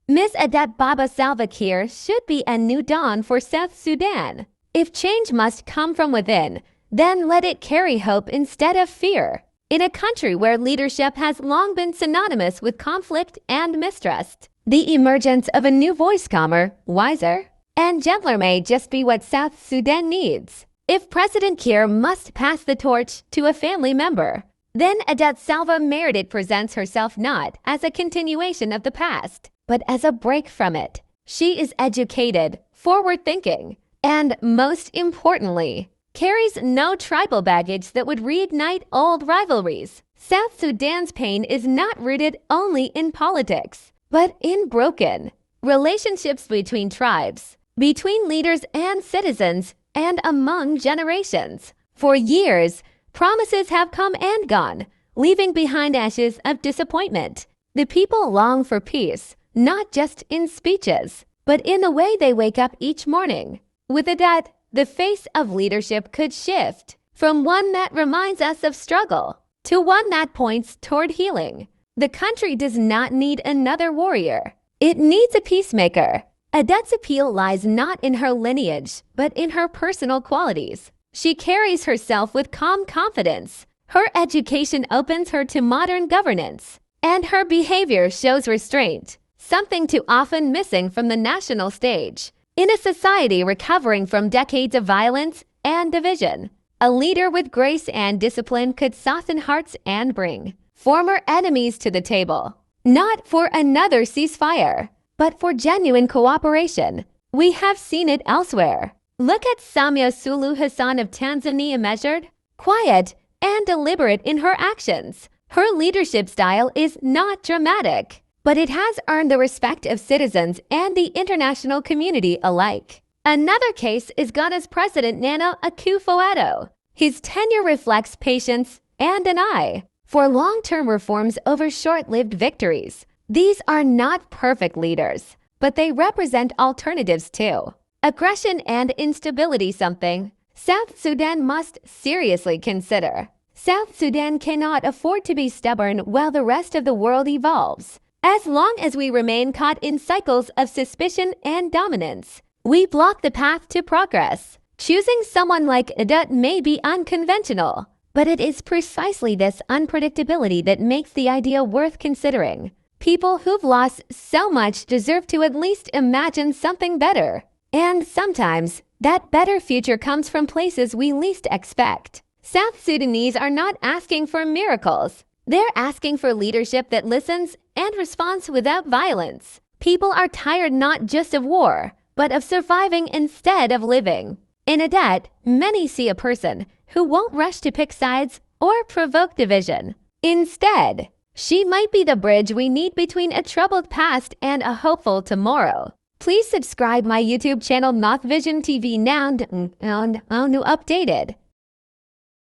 Miss Adet Baba Salva Kiir should be a new dawn for South Sudan. If change must come from within, then let it carry hope instead of fear. In a country where leadership has long been synonymous with conflict and mistrust, the emergence of a new voice, calmer, wiser, and gentler may just be what South Sudan needs. If President Kiir must pass the torch to a family member, then Adet Salva Meredith presents herself not as a continuation of the past, but as a break from it. She is educated, forward-thinking, and most importantly, carries no tribal baggage that would reignite old rivalries. South Sudan's pain is not rooted only in politics, but in broken relationships between tribes, between leaders and citizens, and among generations. For years, promises have come and gone, leaving behind ashes of disappointment. The people long for peace, not just in speeches, but in the way they wake up each morning. With Adet, the face of leadership could shift from one that reminds us of struggle to one that points toward healing. The country does not need another warrior. It needs a peacemaker. Adet's appeal lies not in her lineage, but in her personal qualities. She carries herself with calm confidence. Her education opens her to modern governance, and her behavior shows restraint, something too often missing from the national stage. In a society recovering from decades of violence and division, a leader with grace and discipline could soften hearts and bring former enemies to the table, not for another ceasefire, but for genuine cooperation. We have seen it elsewhere. Look at Samia Suluhu Hassan of Tanzania, measured, quiet, and deliberate in her actions. Her leadership style is not dramatic, but it has earned the respect of citizens and the international community alike. Another case is Ghana's President Nana Akufo-Addo. His tenure reflects patience and an eye for long-term reforms over short-lived victories. These are not perfect leaders, but they represent alternatives too. Aggression and instability, something South Sudan must seriously consider. South Sudan cannot afford to be stubborn while the rest of the world evolves. As long as we remain caught in cycles of suspicion and dominance, we block the path to progress. Choosing someone like Adet may be unconventional, but it is precisely this unpredictability that makes the idea worth considering. People who've lost so much deserve to at least imagine something better. And sometimes, that better future comes from places we least expect. South Sudanese are not asking for miracles. They're asking for leadership that listens and responds without violence. People are tired not just of war, but of surviving instead of living. In Adet, many see a person who won't rush to pick sides or provoke division. Instead, she might be the bridge we need between a troubled past and a hopeful tomorrow. Please subscribe my YouTube channel North Vision TV now and updated.